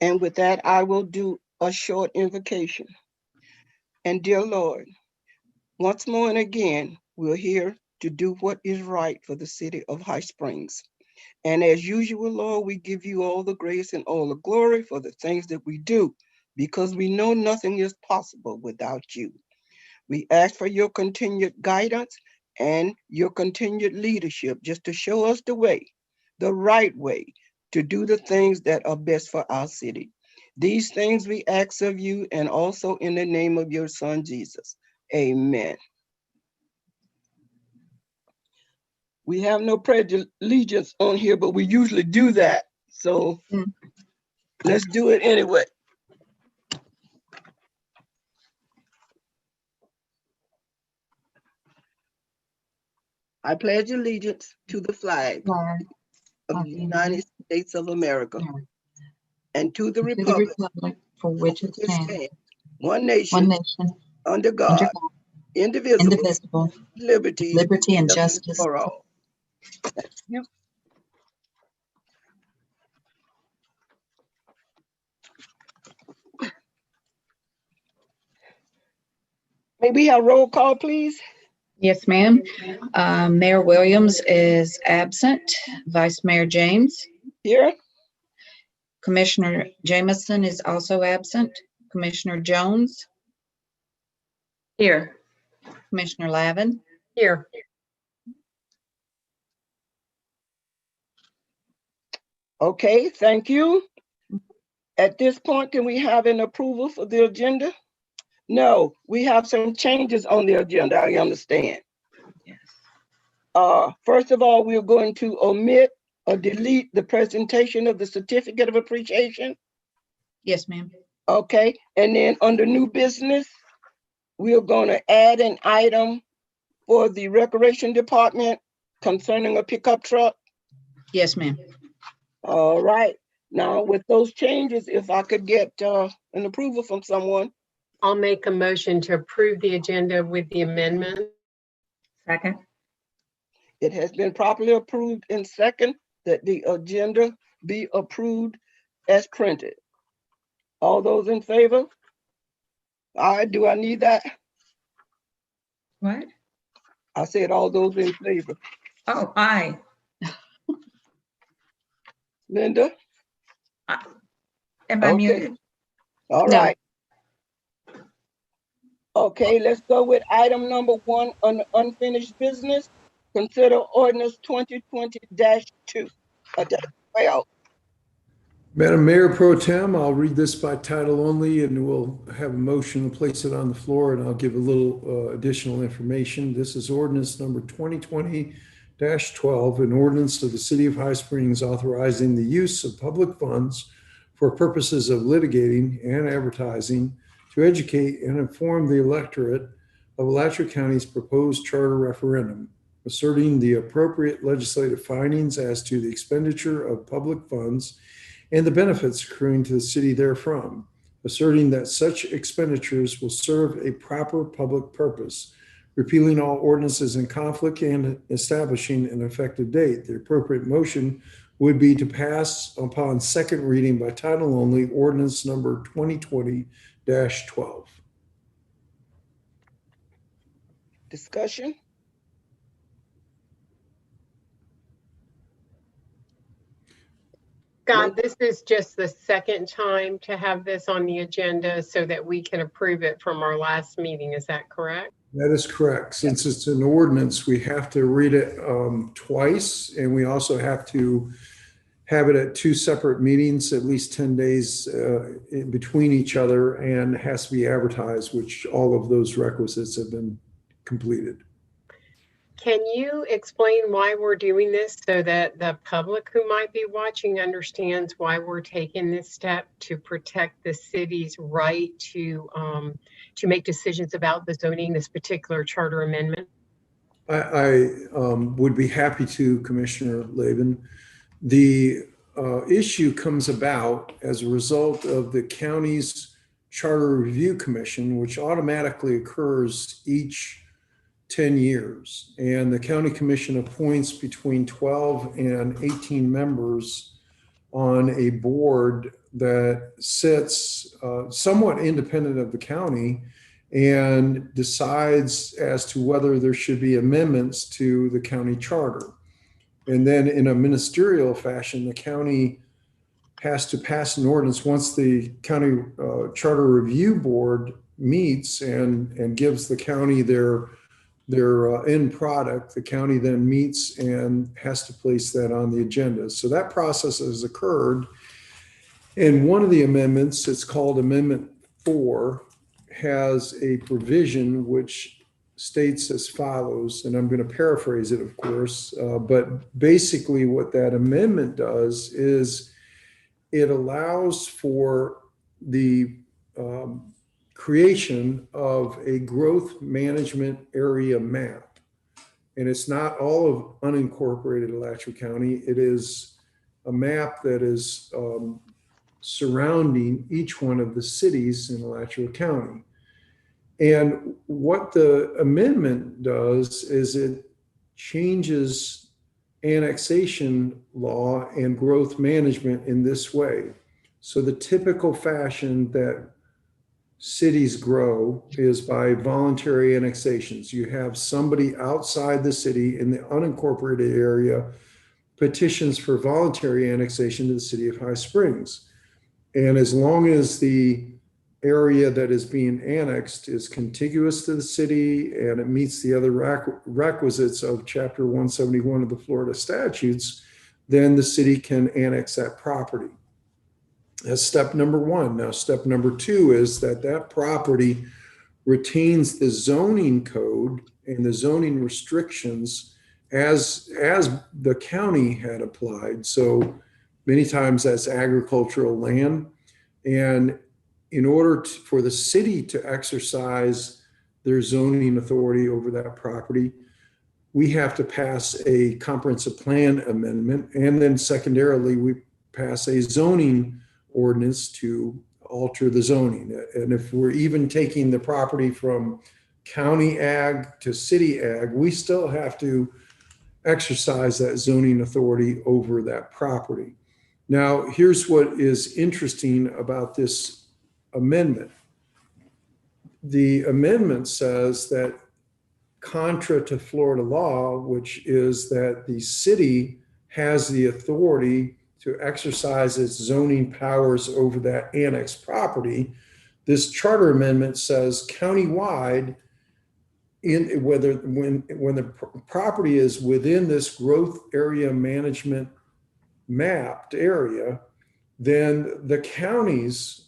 And with that, I will do a short invocation. And dear Lord, once more and again, we're here to do what is right for the city of High Springs. And as usual, Lord, we give you all the grace and all the glory for the things that we do, because we know nothing is possible without you. We ask for your continued guidance and your continued leadership just to show us the way, the right way to do the things that are best for our city. These things we ask of you and also in the name of your son, Jesus. Amen. We have no pledge of allegiance on here, but we usually do that. So let's do it anyway. I pledge allegiance to the flag of the United States of America and to the republic for which it stands, one nation, under God, indivisible, liberty and justice for all. Thank you. May we have roll call, please? Yes, ma'am. Mayor Williams is absent. Vice Mayor James. Here. Commissioner Jamison is also absent. Commissioner Jones. Here. Commissioner Lavin. Here. Okay, thank you. At this point, can we have an approval for the agenda? No, we have some changes on the agenda, I understand. Yes. First of all, we're going to omit or delete the presentation of the certificate of appreciation. Yes, ma'am. Okay, and then under new business, we're going to add an item for the recreation department concerning a pickup truck. Yes, ma'am. All right. Now with those changes, if I could get an approval from someone. I'll make a motion to approve the agenda with the amendment. Second. It has been properly approved in second that the agenda be approved as printed. All those in favor? All right, do I need that? What? I said all those in favor. Oh, aye. Linda? Am I muted? All right. Okay, let's go with item number 1 on unfinished business. Consider ordinance 2020-2. Madam Mayor Pro Tem, I'll read this by title only and we'll have a motion to place it on the floor and I'll give a little additional information. This is ordinance number 2020-12, an ordinance of the City of High Springs authorizing the use of public funds for purposes of litigating and advertising to educate and inform the electorate of Alachua County's proposed charter referendum, asserting the appropriate legislative findings as to the expenditure of public funds and the benefits accruing to the city therefrom, asserting that such expenditures will serve a proper public purpose, repealing all ordinances in conflict and establishing an effective date. The appropriate motion would be to pass upon second reading by title only ordinance number 2020-12. Discussion? Scott, this is just the second time to have this on the agenda so that we can approve it from our last meeting. Is that correct? That is correct. Since it's an ordinance, we have to read it twice, and we also have to have it at 2 separate meetings, at least 10 days in between each other, and it has to be advertised, which all of those requisites have been completed. Can you explain why we're doing this so that the public who might be watching understands why we're taking this step to protect the city's right to make decisions about the zoning, this particular charter amendment? I would be happy to, Commissioner Lavin. The issue comes about as a result of the county's Charter Review Commission, which automatically occurs each 10 years. And the county commission appoints between 12 and 18 members on a board that sits somewhat independent of the county and decides as to whether there should be amendments to the county charter. And then in a ministerial fashion, the county has to pass an ordinance once the county charter review board meets and gives the county their end product. The county then meets and has to place that on the agenda. So that process has occurred. And one of the amendments, it's called Amendment 4, has a provision which states as follows, and I'm going to paraphrase it, of course, but basically what that amendment does is it allows for the creation of a growth management area map. And it's not all of unincorporated Alachua County. It is a map that is surrounding each one of the cities in Alachua County. And what the amendment does is it changes annexation law and growth management in this way. So the typical fashion that cities grow is by voluntary annexations. You have somebody outside the city in the unincorporated area petitions for voluntary annexation to the city of High Springs. And as long as the area that is being annexed is contiguous to the city and it meets the other requisites of Chapter 171 of the Florida statutes, then the city can annex that property. That's step number one. Now, step number two is that that property retains the zoning code and the zoning restrictions as the county had applied. So many times that's agricultural land. And in order for the city to exercise their zoning authority over that property, we have to pass a comprehensive plan amendment. And then secondarily, we pass a zoning ordinance to alter the zoning. And if we're even taking the property from county ag to city ag, we still have to exercise that zoning authority over that property. Now, here's what is interesting about this amendment. The amendment says that contra to Florida law, which is that the city has the authority to exercise its zoning powers over that annexed property, this charter amendment says countywide, when the property is within this growth area management mapped area, then the county's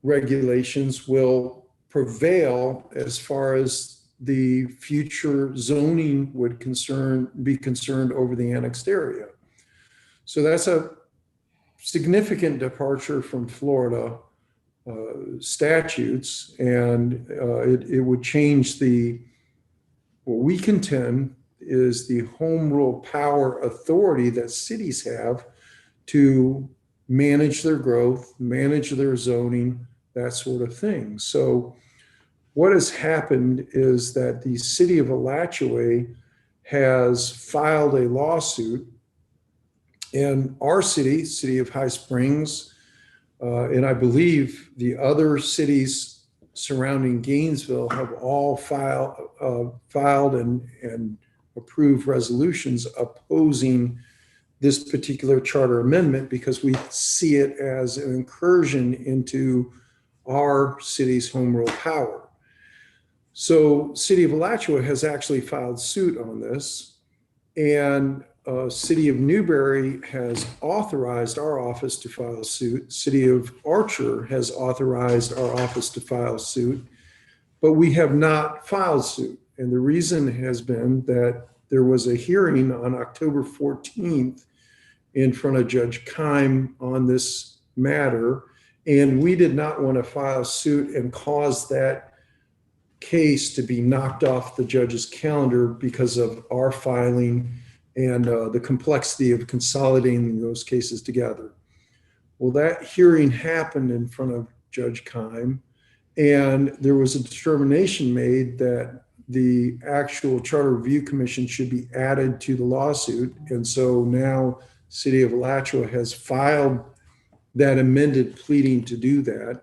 regulations will prevail as far as the future zoning would be concerned over the annexed area. So that's a significant departure from Florida statutes, and it would change what we contend is the home rule power authority that cities have to manage their growth, manage their zoning, that sort of thing. So what has happened is that the city of Alachua has filed a lawsuit, and our city of High Springs, and I believe the other cities surrounding Gainesville have all filed and approved resolutions opposing this particular charter amendment because we see it as an incursion into our city's home rule power. So City of Alachua has actually filed suit on this, and City of Newberry has authorized our office to file a suit. City of Archer has authorized our office to file suit, but we have not filed suit. And the reason has been that there was a hearing on October 14th in front of Judge Keim on this matter, and we did not want to file suit and cause that case to be knocked off the judge's calendar because of our filing and the complexity of consolidating those cases together. Well, that hearing happened in front of Judge Keim, and there was a determination made that the actual Charter Review Commission should be added to the lawsuit. And so now City of Alachua has filed that amended pleading to do that.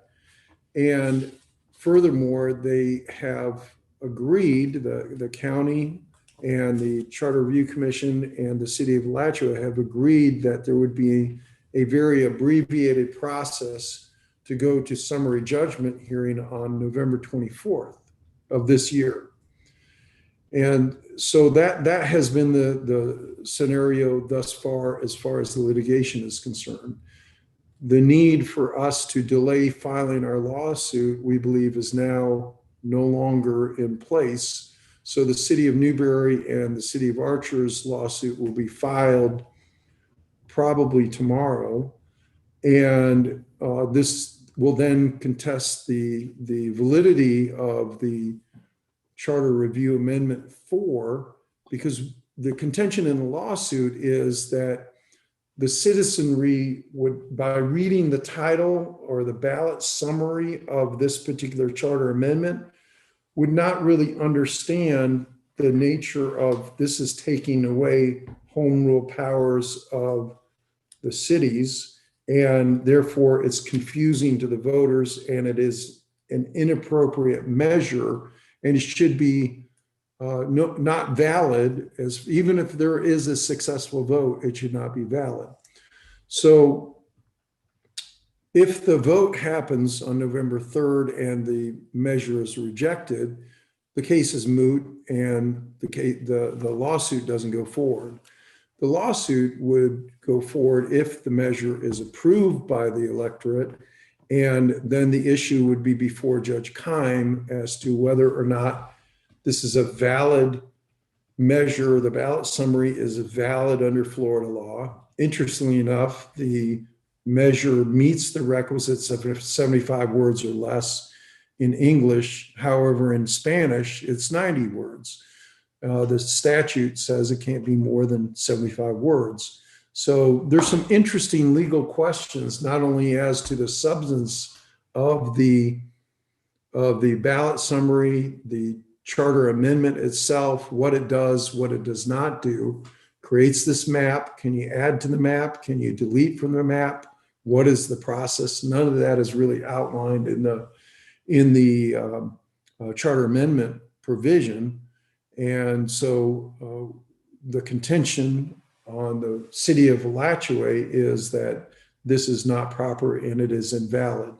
And furthermore, they have agreed, the county and the Charter Review Commission and the city of Alachua have agreed that there would be a very abbreviated process to go to summary judgment hearing on November 24th of this year. And so that has been the scenario thus far as the litigation is concerned. The need for us to delay filing our lawsuit, we believe, is now no longer in place. So the city of Newberry and the city of Archer's lawsuit will be filed probably tomorrow. And this will then contest the validity of the Charter Review Amendment 4, because the contention in the lawsuit is that the citizenry would, by reading the title or the ballot summary of this particular charter amendment, would not really understand the nature of this is taking away home rule powers of the cities, and therefore it's confusing to the voters, and it is an inappropriate measure, and it should be not valid, as even if there is a successful vote, it should not be valid. So if the vote happens on November 3rd and the measure is rejected, the case is moot and the lawsuit doesn't go forward. The lawsuit would go forward if the measure is approved by the electorate, and then the issue would be before Judge Keim as to whether or not this is a valid measure. The ballot summary is valid under Florida law. Interestingly enough, the measure meets the requisites of 75 words or less in English. However, in Spanish, it's 90 words. The statute says it can't be more than 75 words. So there's some interesting legal questions, not only as to the substance of the ballot summary, the charter amendment itself, what it does, what it does not do, creates this map. Can you add to the map? Can you delete from the map? What is the process? None of that is really outlined in the charter amendment provision. And so the contention on the city of Alachua is that this is not proper and it is invalid.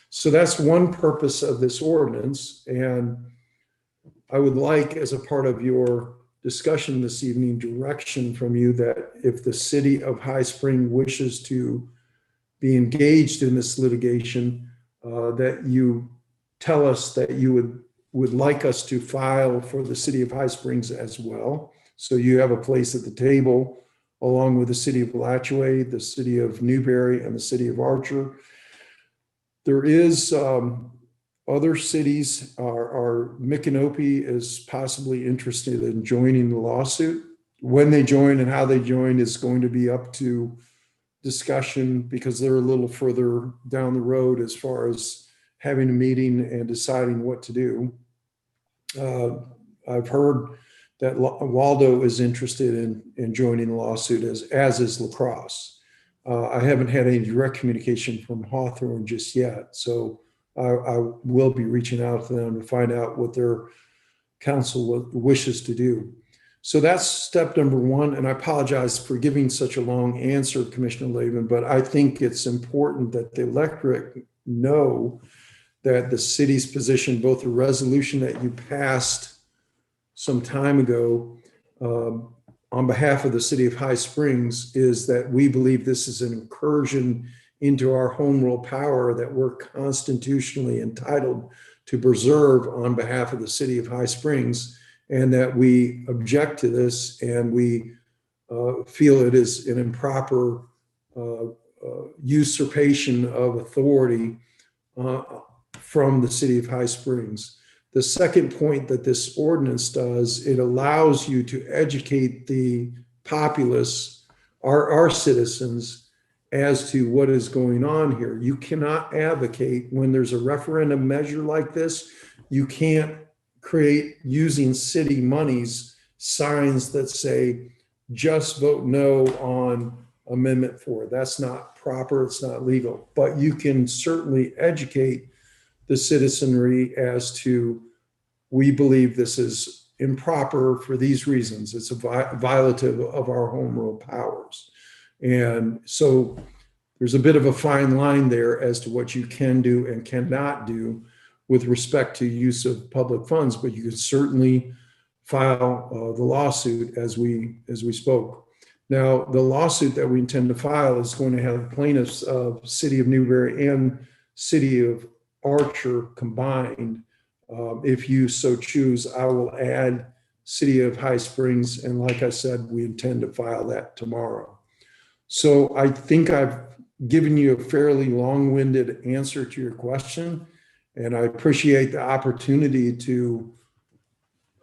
So that's one purpose of this ordinance. And I would like, as a part of your discussion this evening, direction from you that if the city of High Spring wishes to be engaged in this litigation, that you tell us that you would like us to file for the city of High Springs as well. So you have a place at the table along with the city of Alachua, the city of Newberry, and the city of Archer. There is other cities. Our Micanopy is possibly interested in joining the lawsuit. When they join and how they join is going to be up to discussion, because they're a little further down the road as far as having a meeting and deciding what to do. I've heard that Waldo is interested in joining the lawsuit, as is La Crosse. I haven't had any direct communication from Hawthorne just yet, so I will be reaching out to them to find out what their council wishes to do. So that's step number one, and I apologize for giving such a long answer, Commissioner Laven, but I think it's important that the electorate know that the city's position, both the resolution that you passed some time ago on behalf of the city of High Springs, is that we believe this is an incursion into our home rule power that we're constitutionally entitled to preserve on behalf of the city of High Springs, and that we object to this, and we feel it is an improper usurpation of authority from the city of High Springs. The second point that this ordinance does, it allows you to educate the populace, our citizens, as to what is going on here. You cannot advocate when there's a referendum measure like this. You can't create, using city monies, signs that say just vote no on Amendment 4. That's not proper, it's not legal, but you can certainly educate the citizenry as to, we believe this is improper for these reasons. It's a violative of our home rule powers. And so there's a bit of a fine line there as to what you can do and cannot do with respect to use of public funds, but you could certainly file the lawsuit as we spoke. Now, the lawsuit that we intend to file is going to have plaintiffs of City of Newberry and City of Archer combined. If you so choose, I will add City of High Springs. And like I said, we intend to file that tomorrow. So I think I've given you a fairly long-winded answer to your question. And I appreciate the opportunity to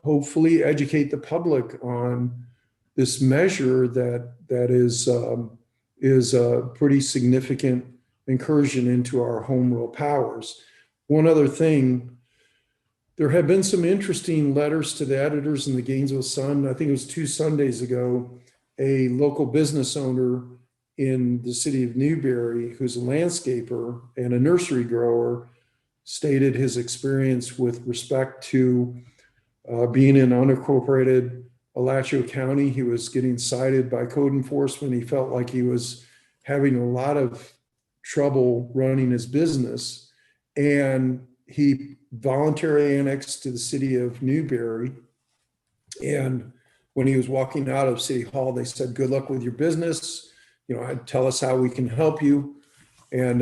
hopefully educate the public on this measure that is a pretty significant incursion into our home rule powers. One other thing, there have been some interesting letters to the editors in the Gainesville Sun. I think it was 2 Sundays ago, a local business owner in the city of Newberry, who's a landscaper and a nursery grower, stated his experience with respect to being in unincorporated Alachua County. He was getting cited by code enforcement. He felt like he was having a lot of trouble running his business, and he voluntarily annexed to the city of Newberry. And when he was walking out of City Hall, they said, "Good luck with your business. You know, tell us how we can help you," and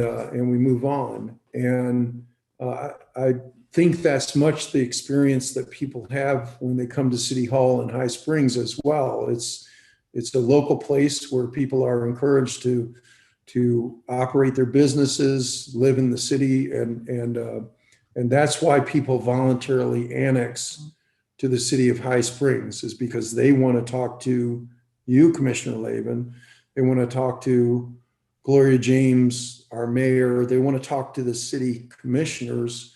we move on. And I think that's much the experience that people have when they come to City Hall in High Springs as well. It's a local place where people are encouraged to operate their businesses, live in the city, and that's why people voluntarily annex to the city of High Springs, is because they want to talk to you, Commissioner Laban. They want to talk to Gloria James, our mayor. They want to talk to the city commissioners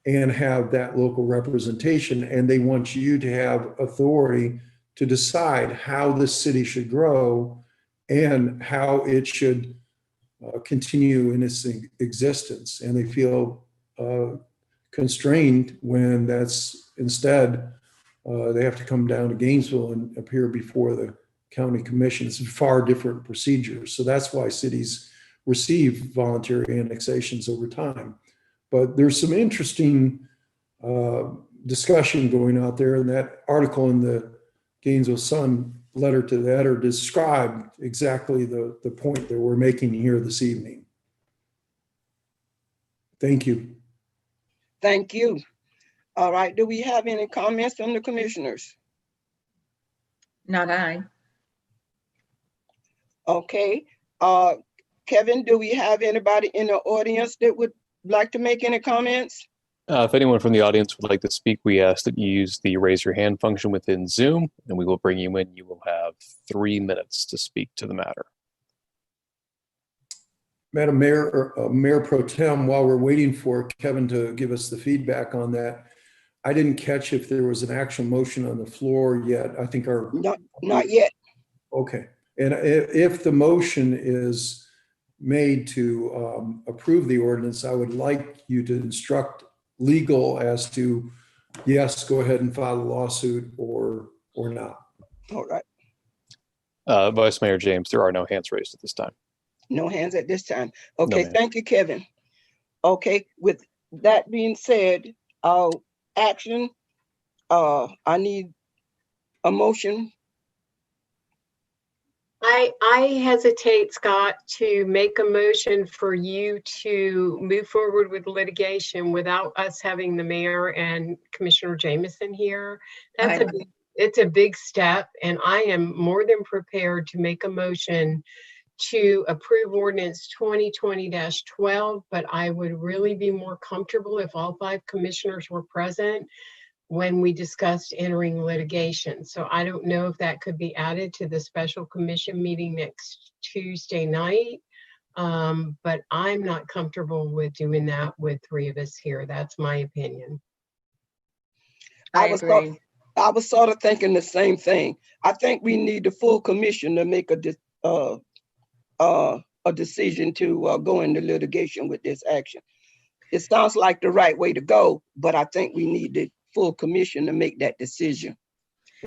and have that local representation. And they want you to have authority to decide how this city should grow and how it should continue in its existence. And they feel constrained when that's instead, they have to come down to Gainesville and appear before the county commission. It's a far different procedure. So that's why cities receive voluntary annexations over time. But there's some interesting discussion going out there, and that article in the Gainesville Sun, letter to the editor, described exactly the point that we're making here this evening. Thank you. Thank you. All right, do we have any comments from the commissioners? Not I. Okay, Kevin, do we have anybody in the audience that would like to make any comments? If anyone from the audience would like to speak, we ask that you use the raise your hand function within Zoom, and we will bring you in. You will have 3 minutes to speak to the matter. Madam Mayor, Mayor Pro Tem, while we're waiting for Kevin to give us the feedback on that, I didn't catch if there was an actual motion on the floor yet. I think our... Not yet. Okay. And if the motion is made to approve the ordinance, I would like you to instruct legal as to, yes, go ahead and file a lawsuit, or not. All right, Vice Mayor James, there are no hands raised at this time. no hands at this time. Okay, ma'am. thank you, Kevin. Okay, with that being said, action, I need a motion. I hesitate, Scott, to make a motion for you to move forward with litigation without us having the mayor and Commissioner Jameson here. It's a big step, and I am more than prepared to make a motion to approve ordinance 2020-12, but I would really be more comfortable if all 5 commissioners were present when we discussed entering litigation. So I don't know if that could be added to the special commission meeting next Tuesday night, but I'm not comfortable with doing that with 3 of us here. That's my opinion. I agree. I was sort of thinking the same thing. I think we need the full commission to make a a decision to go into litigation with this action. It sounds like the right way to go, but I think we need the full commission to make that decision.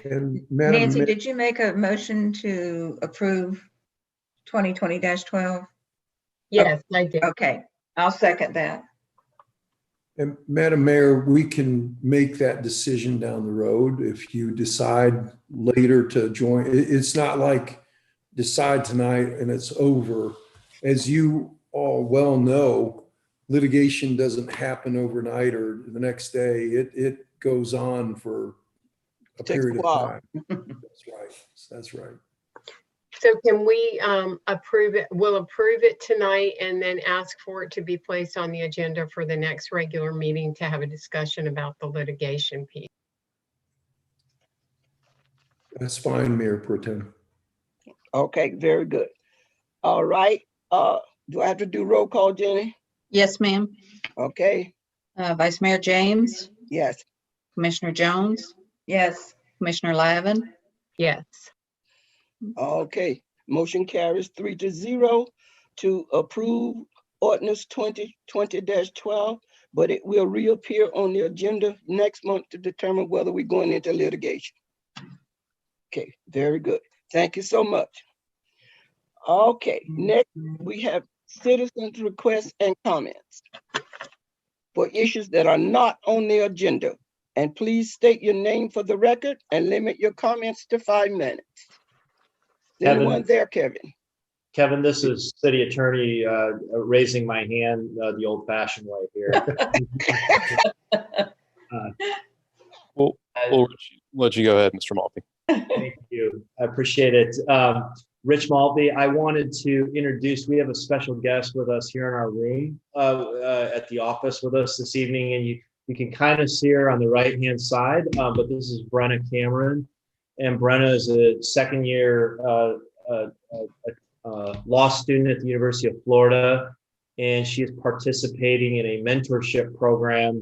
And Madam Nancy, Mayor, did you make a motion to approve 2020-12? Yes, I did. Okay, I'll second that. and Madam Mayor, we can make that decision down the road if you decide later to join. It's not like decide tonight and it's over. As you all well know, litigation doesn't happen overnight or the next day. It goes on for a Takes a period of while. time. That's right. That's right. So can we approve it? We'll approve it tonight and then ask for it to be placed on the agenda for the next regular meeting to have a discussion about the litigation piece. That's fine, Mayor Pro Tem. Okay, very good. All right. Do I have to do roll call, Jenny? Yes, ma'am. Okay, Vice Mayor James, yes. Commissioner Jones, Yes, Commissioner Lavin, Yes. Okay, motion carries 3-0 to approve ordinance 2020-12, but it will reappear on the agenda next month to determine whether we're going into litigation. Okay, very good. Thank you so much. Okay, next we have citizens' requests and comments for issues that are not on the agenda. And please state your name for the record and limit your comments to 5 minutes. Is Kevin. anyone there, Kevin? Kevin, this is City Attorney raising my hand the old-fashioned way here. We'll let you go ahead, Mr. Maltby. Thank you. I appreciate it. Rich Maltby, I wanted to introduce, we have a special guest with us here in our room at the office with us this evening, and you can kind of see her on the right-hand side, but this is Brenna Cameron. And Brenna is a second-year law student at the University of Florida, and she is participating in a mentorship program,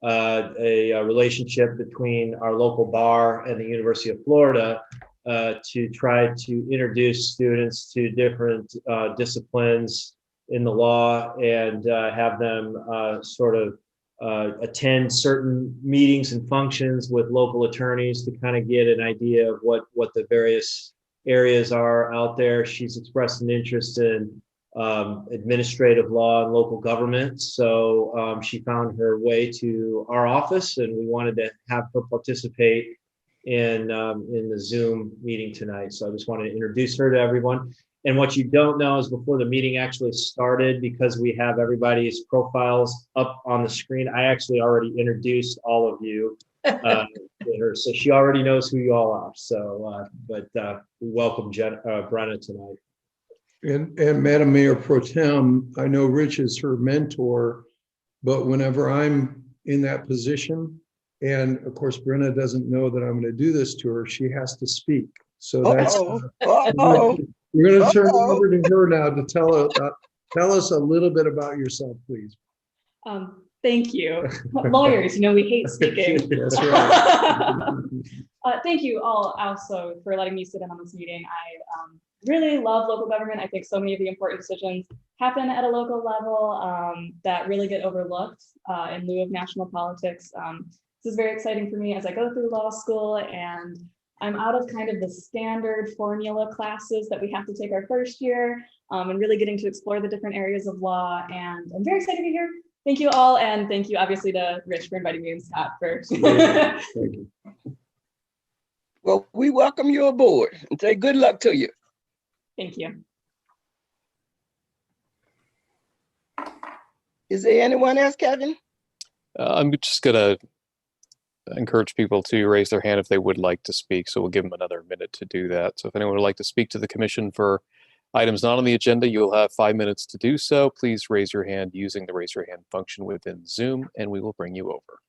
a relationship between our local bar and the University of Florida to try to introduce students to different disciplines in the law and have them sort of attend certain meetings and functions with local attorneys to kind of get an idea of what the various areas are out there. She's expressed an interest in administrative law and local government. So she found her way to our office, and we wanted to have her participate in the Zoom meeting tonight. So I just wanted to introduce her to everyone. And what you don't know is before the meeting actually started, because we have everybody's profiles up on the screen, I actually already introduced all of you to her. So she already knows who you all are. So, but we welcome Brenna tonight. And Madam Mayor Pro Tem, I know Rich is her mentor, but whenever I'm in that position, and of course Brenna doesn't know that I'm going to do this to her, she has to speak. So that's we're going to turn it over to her now to tell us a little bit about yourself, please. Thank you. Lawyers, we hate speaking. That's right. Thank you all also for letting me sit in on this meeting. I really love local government. I think so many of the important decisions happen at a local level that really get overlooked in lieu of national politics. This is very exciting for me as I go through law school, and I'm out of kind of the standard formula classes that we have to take our first year and really getting to explore the different areas of law. And I'm very excited to be here. Thank you all. And thank you obviously to Rich for inviting me and Scott for. Thank you. Well, we welcome you aboard and say good luck to you. Thank you. Is there anyone else, Kevin? I'm just going to encourage people to raise their hand if they would like to speak. So we'll give them another minute to do that. So if anyone would like to speak to the commission for items not on the agenda, you'll have 5 minutes to do so. Please raise your hand using the raise your hand function within Zoom, and we will bring you over.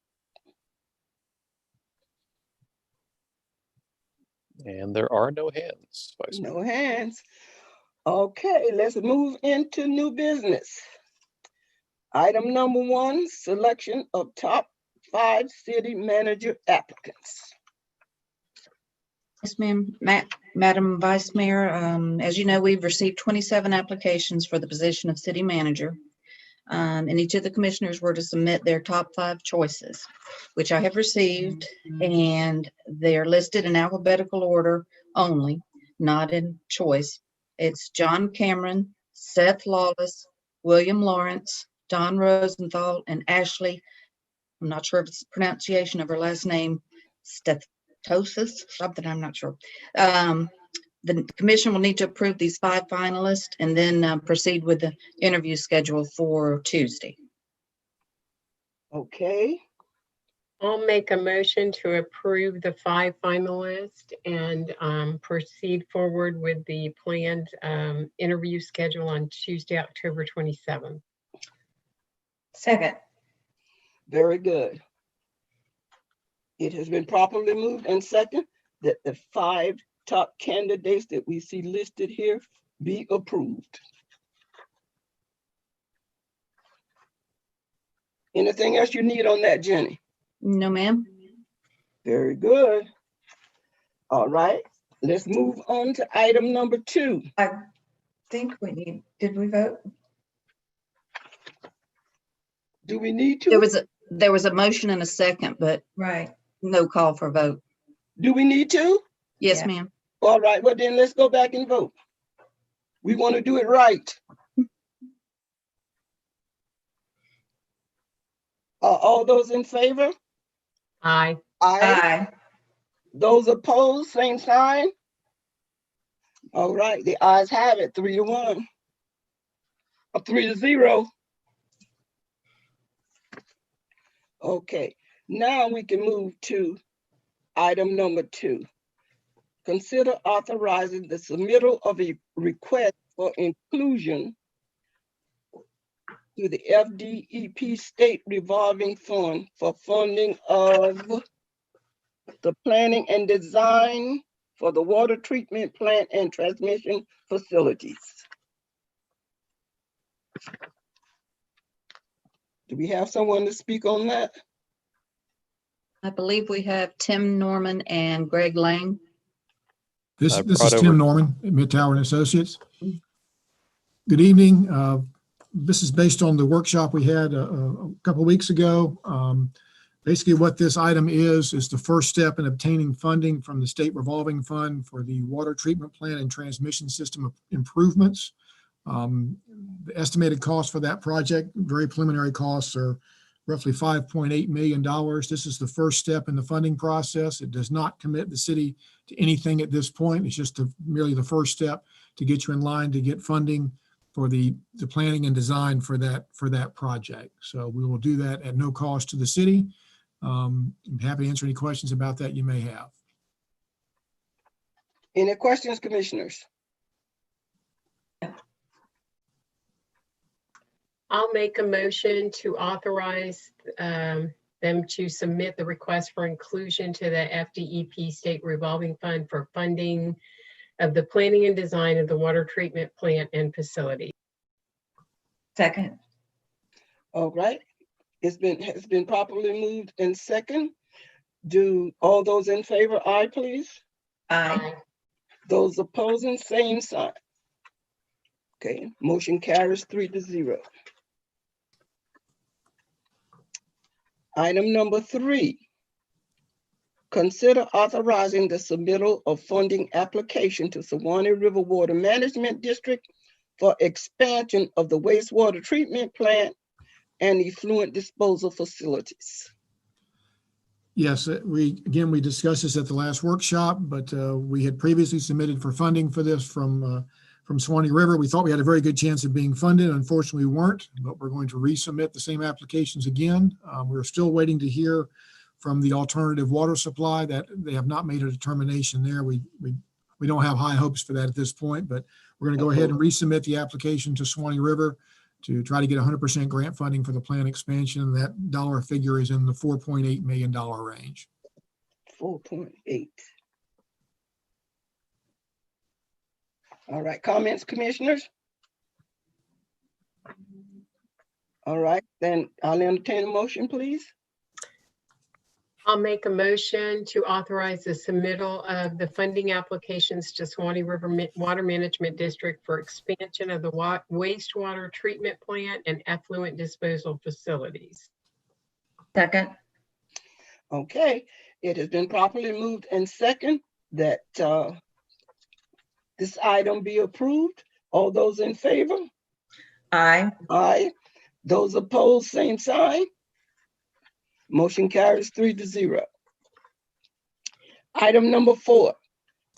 And there are no hands, Vice Mayor. No hands. Okay, let's move into new business. Item number 1, selection of top 5 city manager applicants. yes, ma'am. Madam Vice Mayor, as you know, we've received 27 applications for the position of city manager. And each of the commissioners were to submit their top 5 choices, which I have received, and they are listed in alphabetical order only, not in choice. It's John Cameron, Seth Lawless, William Lawrence, Don Rosenthal, and Ashley. I'm not sure if it's the pronunciation of her last name, Stetosis, something, I'm not sure. The commission will need to approve these 5 finalists and then proceed with the interview schedule for Tuesday. Okay, I'll make a motion to approve the 5 finalists and proceed forward with the planned interview schedule on Tuesday, October 27th. Second. very good. It has been properly moved and second that the 5 top candidates that we see listed here be approved. Anything else you need on that, Jenny? No, ma'am. Very good. All right, let's move on to item number 2. I think we need, did we vote? Do we need to? There was a motion and a second, but Right. no call for vote. Do we need to? Yes, Yeah. ma'am. All right, well then let's go back and vote. We want to do it right. All those in favor? Aye. Aye. Aye. Those opposed, same sign. All right, the ayes have it, 3-1. Or 3-0. Okay, now we can move to item number 2. Consider authorizing the submittal of a request for inclusion to the FDEP State Revolving Fund for funding of the planning and design for the water treatment plant and transmission facilities. Do we have someone to speak on that? I believe we have Tim Norman and Greg Lang. This Brought is over. Tim Norman at Midtower and Associates. Good evening. This is based on the workshop we had a couple of weeks ago. Basically, what this item is the first step in obtaining funding from the state revolving fund for the water treatment plant and transmission system improvements. The estimated cost for that project, very preliminary costs, are roughly $5.8 million. This is the first step in the funding process. It does not commit the city to anything at this point. It's just merely the first step to get you in line to get funding for the planning and design for that project. So we will do that at no cost to the city. I'm happy to answer any questions about that you may have. Any questions, commissioners? I'll make a motion to authorize them to submit the request for inclusion to the FDEP State Revolving Fund for funding of the planning and design of the water treatment plant and facility. Second. All right, has been properly moved and second. Do all those in favor, aye, please? Aye. Those opposing, same sign. Okay, motion carries 3-0. Item number 3. Consider authorizing the submittal of funding application to Suwannee River Water Management District for expansion of the wastewater treatment plant and effluent disposal facilities. Yes, we discussed this at the last workshop, but we had previously submitted for funding for this from Suwannee River. We thought we had a very good chance of being funded. Unfortunately, we weren't, but we're going to resubmit the same applications again. We're still waiting to hear from the alternative water supply that they have not made a determination there. We don't have high hopes for that at this point, but we're going to go ahead and resubmit the application to Suwannee River to try to get 100% grant funding for the plant expansion. And that dollar figure is in the $4.8 million range. 4.8. All right, comments, commissioners? All right, then I'll entertain a motion, please. I'll make a motion to authorize the submittal of the funding applications to Swanee River Water Management District for expansion of the wastewater treatment plant and effluent disposal facilities. Second. Okay, it has been properly moved and second that this item be approved. All those in favor? Aye. Aye. Those opposed, same sign. Motion carries 3-0. Item number 4,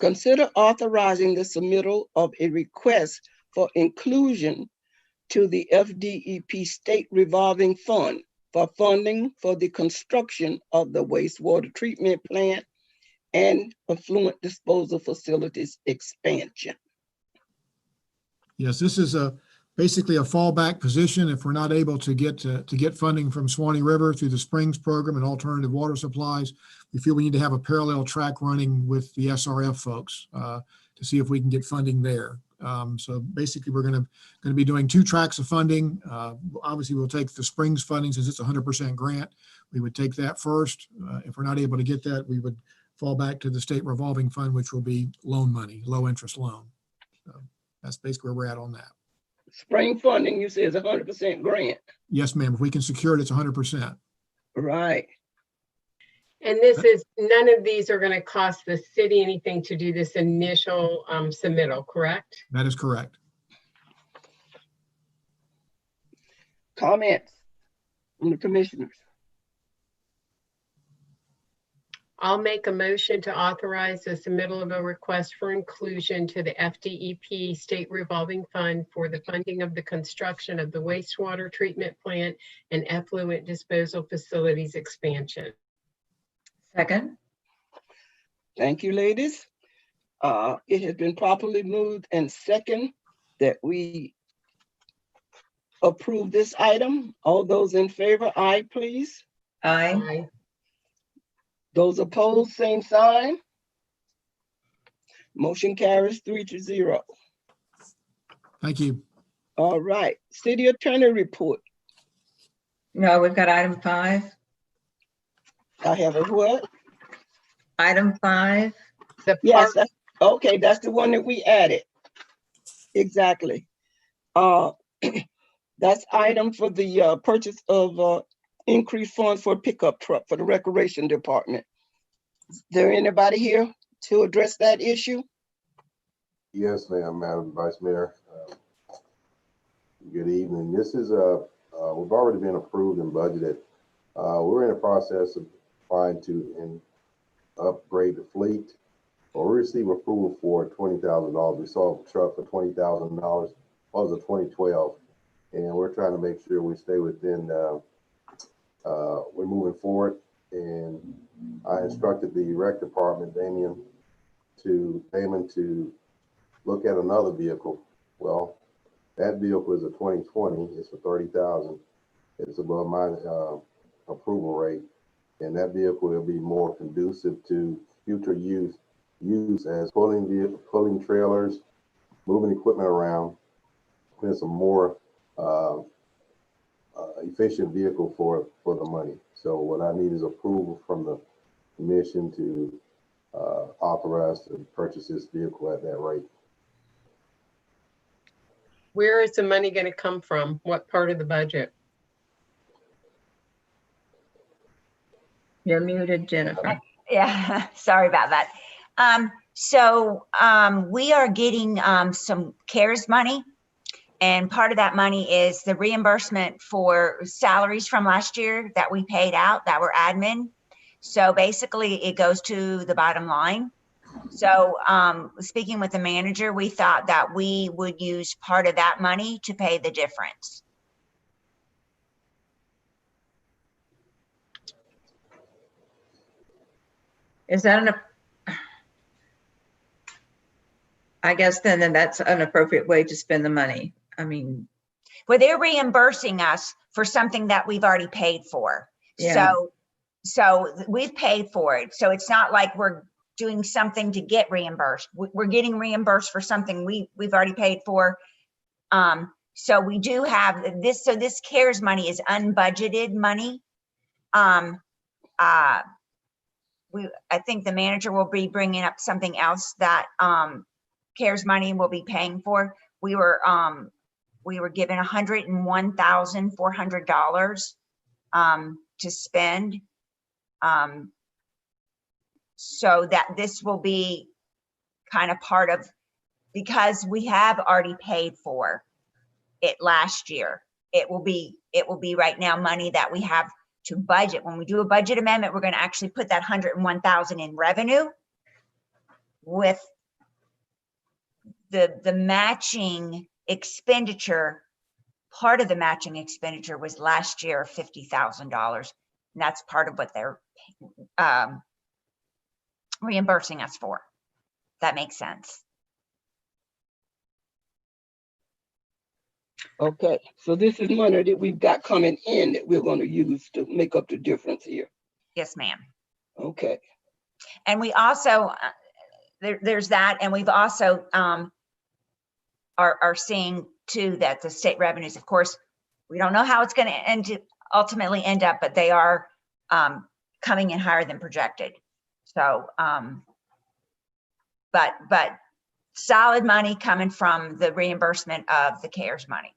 consider authorizing the submittal of a request for inclusion to the FDEP State Revolving Fund for funding for the construction of the wastewater treatment plant and effluent disposal facilities expansion. Yes, this is basically a fallback position if we're not able to get funding from Swanee River through the Springs program and alternative water supplies. We feel we need to have a parallel track running with the SRF folks to see if we can get funding there. So basically, we're going to be doing 2 tracks of funding. Obviously, we'll take the Springs funding since it's a 100% grant. We would take that first. If we're not able to get that, we would fall back to the state revolving fund, which will be loan money, low interest loan. So that's basically where we're at on that. Spring funding, you say, is 100% grant. Yes, ma'am. If we can secure it, it's 100%. Right. And this is, none of these are going to cost the city anything to do this initial submittal, correct? That is correct. Comments from the commissioners? I'll make a motion to authorize the submittal of a request for inclusion to the FDEP State Revolving Fund for the funding of the construction of the wastewater treatment plant and effluent disposal facilities expansion. Second. Thank you, ladies. It has been properly moved and second that we approve this item. All those in favor, aye, please. Aye. Aye. Those opposed, same sign. Motion carries 3-0. Thank you. All right, city attorney report. No, we've got item 5. I have a what? Item 5. The Yes, part, okay, that's the one that we added. Exactly. That's item for the purchase of increased funds for a pickup truck for the recreation department. Is there anybody here to address that issue? Yes, ma'am, Madam Vice Mayor. Good evening. This is we've already been approved and budgeted. We're in the process of trying to upgrade the fleet. Well, we received approval for $20,000. We saw a truck for $20,000. It was a 2012, and we're trying to make sure we stay within. We're moving forward, and I instructed the rec department, Damon, to look at another vehicle. Well, that vehicle is a 2020. It's for $30,000. It's above my approval rate, and that vehicle will be more conducive to future use as pulling trailers, moving equipment around. It's a more efficient vehicle for the money. So what I need is approval from the commission to authorize to purchase this vehicle at that rate. where is the money going to come from? What part of the budget? You're muted, Jennifer. Yeah, sorry about that. We are getting some CARES money, and part of that money is the reimbursement for salaries from last year that we paid out that were admin. So basically it goes to the bottom line. So speaking with the manager, we thought that we would use part of that money to pay the difference. Is that I guess then that's an appropriate way to spend the money. I mean, Well, they're reimbursing us for something that we've already paid for. Yeah. So we've paid for it. So it's not like we're doing something to get reimbursed. We're getting reimbursed for something we've already paid for. So we do have this. So this CARES money is unbudgeted money. I think the manager will be bringing up something else that CARES money will be paying for. We were given $101,400 to spend. So that this will be kind of part of, because we have already paid for it last year. It will be right now money that we have to budget. When we do a budget amendment, we're going to actually put that 101,000 in revenue with the matching expenditure. Part of the matching expenditure was last year, $50,000. And that's part of what they're reimbursing us for. That makes sense. Okay, so this is money that we've got coming in that we're going to use to make up the difference here. Yes, ma'am. Okay, And we also, there's that, and we've also are seeing too that the state revenues, of course, we don't know how it's going to ultimately end up, but they are coming in higher than projected. So, but solid money coming from the reimbursement of the CARES money.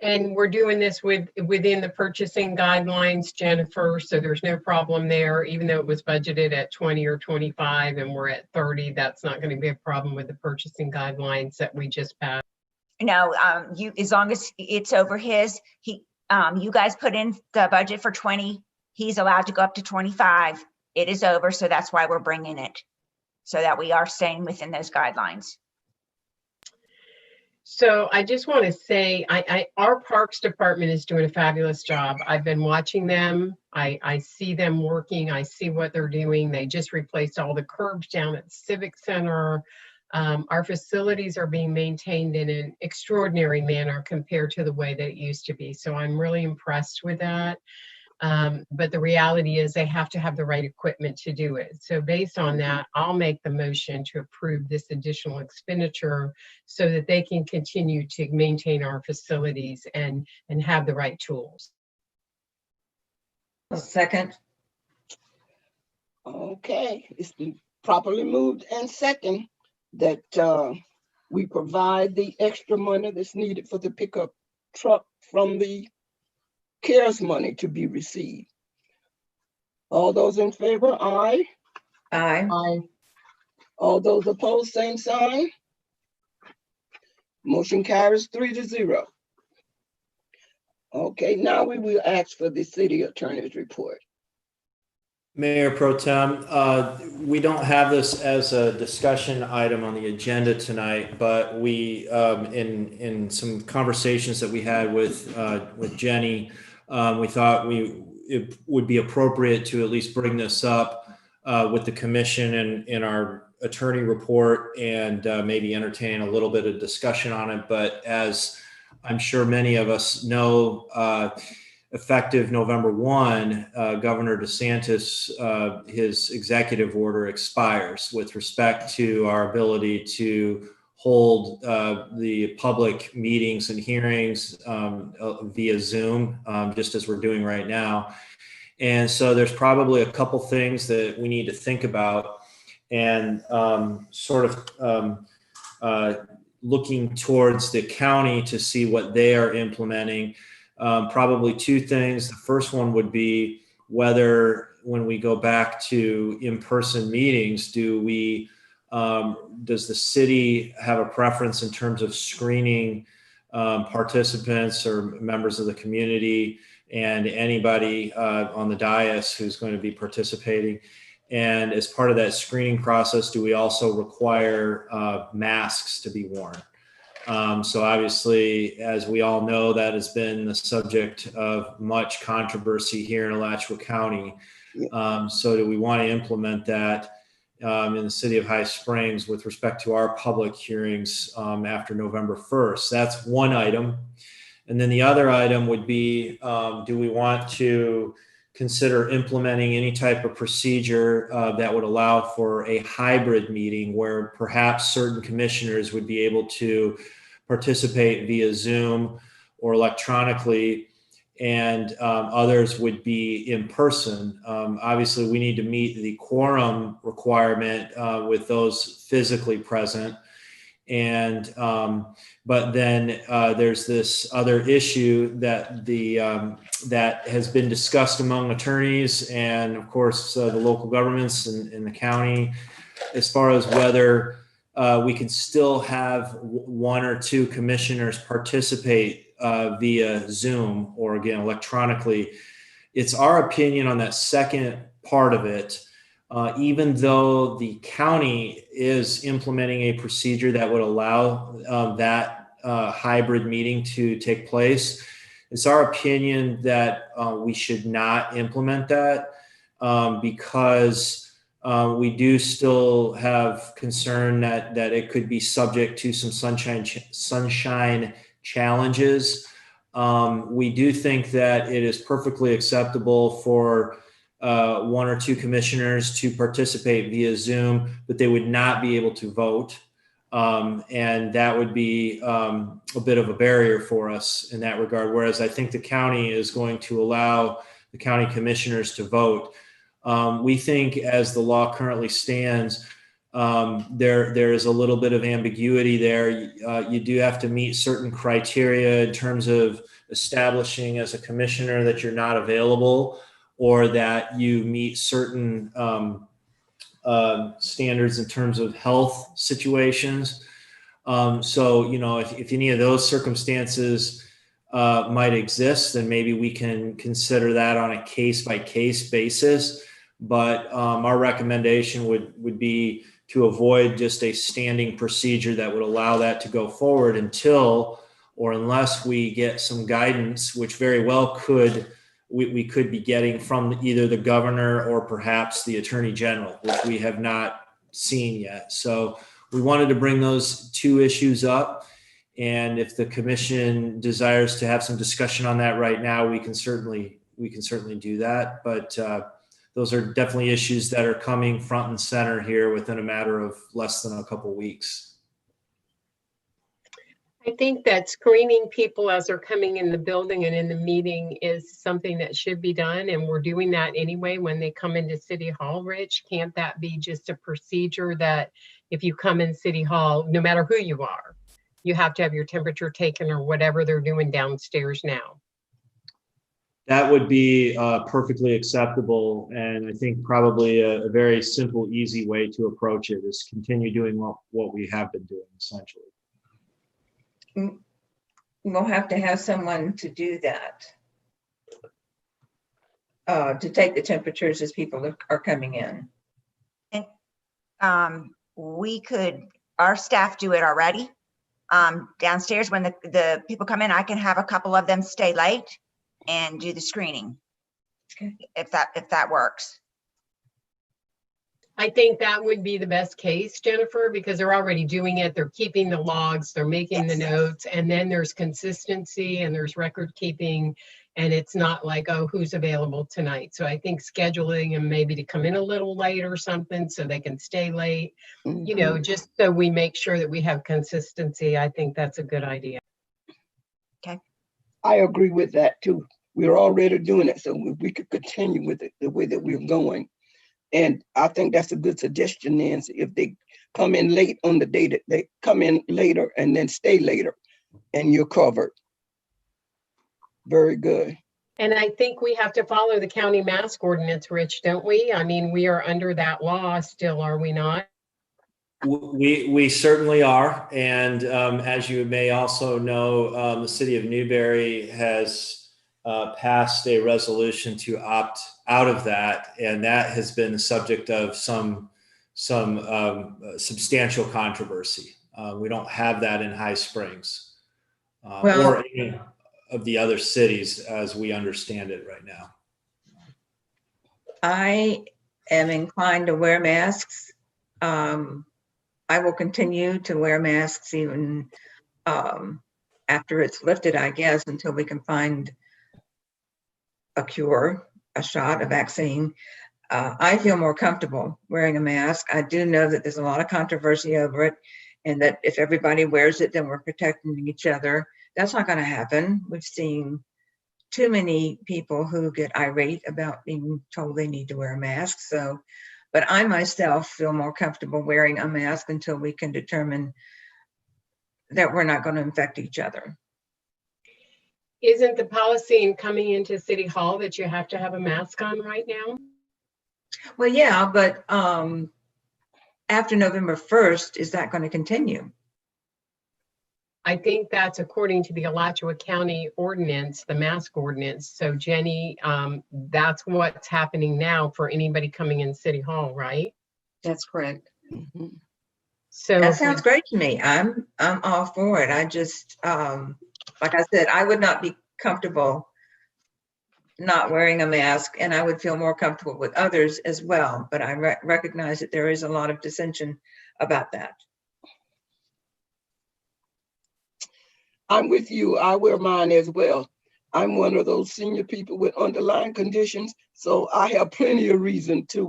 And we're doing this within the purchasing guidelines, Jennifer, so there's no problem there, even though it was budgeted at 20 or 25 and we're at 30, that's not going to be a problem with the purchasing guidelines that we just passed. No, as long as it's over his, you guys put in the budget for 20, he's allowed to go up to 25. It is over, so that's why we're bringing it, so that we are staying within those guidelines. So I just want to say, our Parks Department is doing a fabulous job. I've been watching them. I see them working. I see what they're doing. They just replaced all the curbs down at the Civic Center. Our facilities are being maintained in an extraordinary manner compared to the way that it used to be. So I'm really impressed with that. But the reality is they have to have the right equipment to do it. So based on that, I'll make the motion to approve this additional expenditure so that they can continue to maintain our facilities and have the right tools. A second. okay, it's been properly moved and second that we provide the extra money that's needed for the pickup truck from the CARES money to be received. All those in favor, aye. Aye. Aye. All those opposed, same sign. Motion carries 3-0. Okay, now we will ask for the city attorney's report. Mayor Pro Tem, we don't have this as a discussion item on the agenda tonight, but we, in some conversations that we had with Jenny, we thought it would be appropriate to at least bring this up with the commission and in our attorney report and maybe entertain a little bit of discussion on it. But as I'm sure many of us know, effective November 1, Governor DeSantis, his executive order expires with respect to our ability to hold the public meetings and hearings via Zoom, just as we're doing right now. And so there's probably a couple things that we need to think about and looking towards the county to see what they are implementing. Probably two things. The first one would be whether when we go back to in-person meetings, does the city have a preference in terms of screening participants or members of the community and anybody on the dais who's going to be participating? And as part of that screening process, do we also require masks to be worn? So obviously, as we all know, that has been the subject of much controversy here in Alachua County. So do we want to implement that in the city of High Springs with respect to our public hearings after November 1st? That's one item. And then the other item would be, do we want to consider implementing any type of procedure that would allow for a hybrid meeting where perhaps certain commissioners would be able to participate via Zoom or electronically and others would be in person. Obviously, we need to meet the quorum requirement with those physically present. And but then there's this other issue that that has been discussed among attorneys and, of course, the local governments in the county, as far as whether we can still have one or two commissioners participate via Zoom or, again, electronically. It's our opinion on that second part of it. Even though the county is implementing a procedure that would allow that hybrid meeting to take place, it's our opinion that we should not implement that because we do still have concern that it could be subject to some sunshine challenges. We do think that it is perfectly acceptable for one or two commissioners to participate via Zoom, but they would not be able to vote. And that would be a bit of a barrier for us in that regard. Whereas I think the county is going to allow the county commissioners to vote. We think as the law currently stands, there is a little bit of ambiguity there. You do have to meet certain criteria in terms of establishing as a commissioner that you're not available, or that you meet certain standards in terms of health situations. So, if any of those circumstances might exist, then maybe we can consider that on a case-by-case basis. But our recommendation would be to avoid just a standing procedure that would allow that to go forward until or unless we get some guidance, which very well we could be getting from either the governor or perhaps the attorney general, which we have not seen yet. So we wanted to bring those two issues up. And if the commission desires to have some discussion on that right now, we can certainly do that. But those are definitely issues that are coming front and center here within a matter of less than a couple weeks. I think that screening people as they're coming in the building and in the meeting is something that should be done. And we're doing that anyway when they come into City Hall, Rich. Can't that be just a procedure that if you come in City Hall, no matter who you are, you have to have your temperature taken or whatever they're doing downstairs now? That would be perfectly acceptable. And I think probably a very simple, easy way to approach it is continue doing what we have been doing, essentially. We'll have to have someone to do that. To take the temperatures as people are coming in. And our staff do it already. Downstairs when the people come in, I can have a couple of them stay late and do the screening. Okay. If that works. I think that would be the best case, Jennifer, because they're already doing it. They're keeping the logs, they're making the notes, and then there's consistency and there's record keeping, and it's not like, oh, who's available tonight? So I think scheduling them maybe to come in a little late or something so they can stay late, just so we make sure that we have consistency. I think that's a good idea. Okay. I agree with that too. We're already doing it, so we could continue with it the way that we're going. And I think that's a good suggestion, Nancy. If they come in late on the day that they come in later and then stay later, and you're covered. Very good. And I think we have to follow the county mask ordinance, Rich, don't we? I mean, we are under that law still, are we not? We certainly are. And as you may also know, the city of Newberry has passed a resolution to opt out of that, and that has been the subject of some substantial controversy. We don't have that in High Springs or any of the other cities as we understand it right now. I am inclined to wear masks. I will continue to wear masks even after it's lifted, I guess, until we can find a cure, a shot, a vaccine. I feel more comfortable wearing a mask. I do know that there's a lot of controversy over it, and that if everybody wears it, then we're protecting each other. That's not going to happen. We've seen too many people who get irate about being told they need to wear a mask. So, but I myself feel more comfortable wearing a mask until we can determine that we're not going to infect each other. Isn't the policy in coming into City Hall that you have to have a mask on right now? Well, yeah, but after November 1st, is that going to continue? I think that's according to the Alachua County ordinance, the mask ordinance. So Jenny, that's what's happening now for anybody coming in City Hall, right? That's correct. Mhm. So That sounds great to me. I'm all for it. I just, like I said, I would not be comfortable not wearing a mask, and I would feel more comfortable with others as well. But I recognize that there is a lot of dissension about that. I'm with you. I wear mine as well. I'm one of those senior people with underlying conditions, so I have plenty of reason to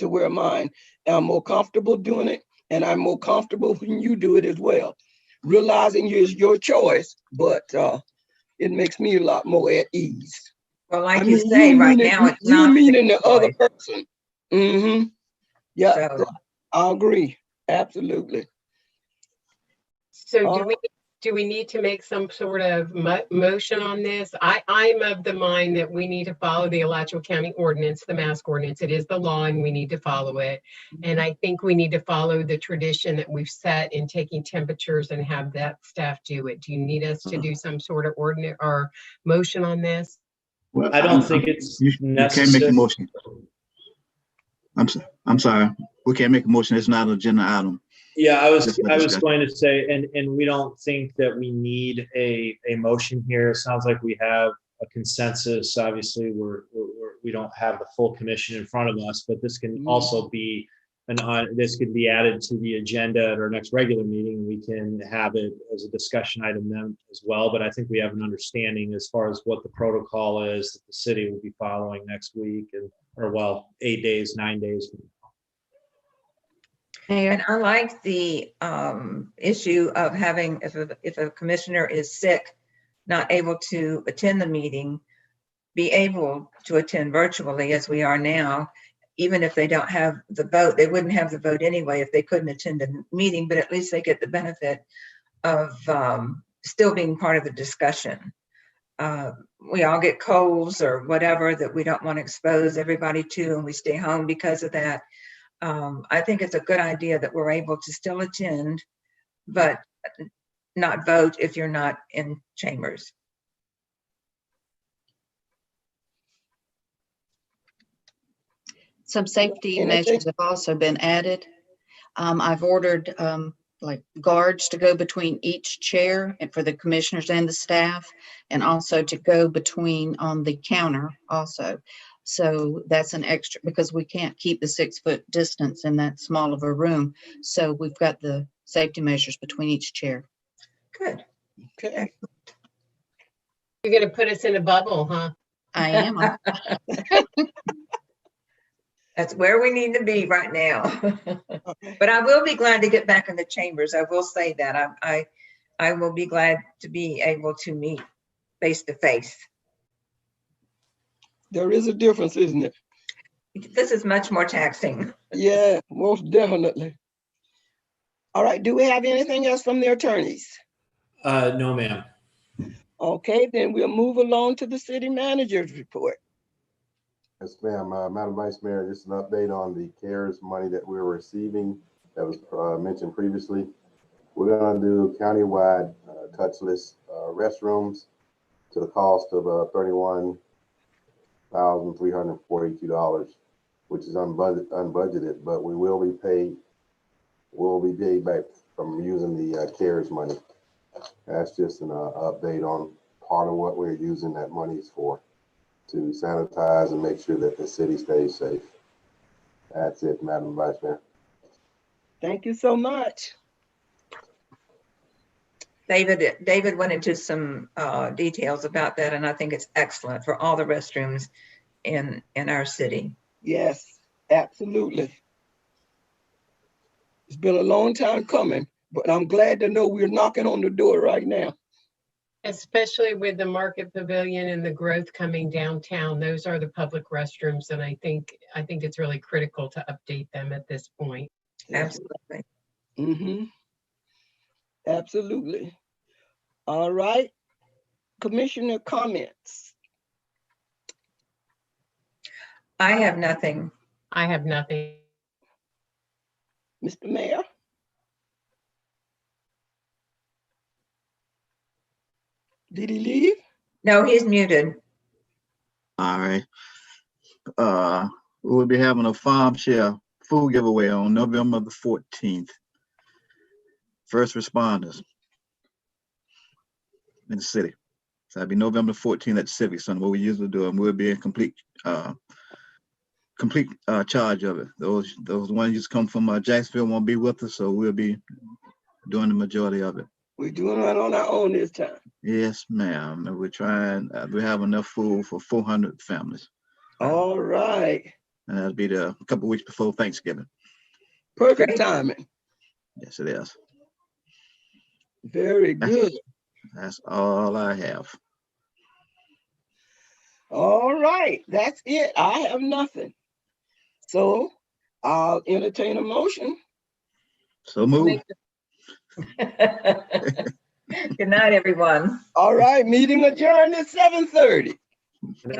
wear mine. I'm more comfortable doing it, and I'm more comfortable when you do it as well. Realizing it's your choice, but it makes me a lot more at ease. Well, like I you mean, say, right meaning- now, it's you not. meaning the other choice. person. Mm-hmm. Yeah, So, I agree. Absolutely. So do we need to make some sort of motion on this? I'm of the mind that we need to follow the Alachua County ordinance, the mask ordinance. It is the law and we need to follow it. And I think we need to follow the tradition that we've set in taking temperatures and have that staff do it. Do you need us to do some sort of ordinance or motion on this? Well, I don't think it's you can't make necessary. a motion. I'm sorry. We can't make a motion. It's not an agenda item. Yeah, I was Just a going discussion. to say, and we don't think that we need a motion here. It sounds like we have a consensus. Obviously, we don't have the full commission in front of us, but this can also be this could be added to the agenda at our next regular meeting. We can have it as a discussion item then as well. But I think we have an understanding as far as what the protocol is that the city will be following next week, or 8 days, 9 days. and I like the issue of having, if a commissioner is sick, not able to attend the meeting, be able to attend virtually as we are now. Even if they don't have the vote, they wouldn't have the vote anyway if they couldn't attend the meeting, but at least they get the benefit of still being part of the discussion. We all get colds or whatever that we don't want to expose everybody to, and we stay home because of that. I think it's a good idea that we're able to still attend, but not vote if you're not in chambers. Some safety Anything? measures have also been added. I've ordered like guards to go between each chair and for the commissioners and the staff, and also to go between on the counter also. So that's an extra, because we can't keep the 6-foot distance in that small of a room. So we've got the safety measures between each chair. Good. Okay. You're going to put us in a bubble, huh? I am. That's where we need to be right now. Okay. But I will be glad to get back in the chambers. I will say that. I will be glad to be able to meet face to face. There is a difference, isn't it? This is much more taxing. Yeah, most definitely. All right, do we have anything else from the attorneys? No, ma'am. Okay, then we'll move along to the city manager's report. Yes, ma'am. Madam Vice Mayor, just an update on the CARES money that we're receiving that was mentioned previously. We're going to do countywide touchless restrooms to the cost of $31,342, which is unbudgeted, but we will be paid. We'll be paid back from using the CARES money. That's just an update on part of what we're using that money for, to sanitize and make sure that the city stays safe. That's it, Madam Vice Mayor. Thank you so much. David went into some details about that, and I think it's excellent for all the restrooms in our city. Yes, absolutely. It's been a long time coming, but I'm glad to know we're knocking on the door right now. Especially with the Market Pavilion and the growth coming downtown, those are the public restrooms, and I think it's really critical to update them at this point. Absolutely. Mm-hmm. Absolutely. All right. Commissioner comments. I have nothing. I have nothing. Mr. Mayor? Did he leave? No, he's muted. All right. We'll be having a farm share food giveaway on November the 14th. First responders in the city. So that'll be November 14th at the Civic Center, what we usually do, and we'll be in complete charge of it. Those ones just come from Jacksonville won't be with us, so we'll be doing the majority of it. We're doing it on our own this time. Yes, ma'am. And we're trying, we have enough food for 400 families. All right. And that'll be a couple weeks before Thanksgiving. Perfect timing. Yes, it is. Very good. That's all I have. All right. That's it. I have nothing. So I'll entertain a motion. So move. Good night, everyone. All right. Meeting adjourned at 7:30.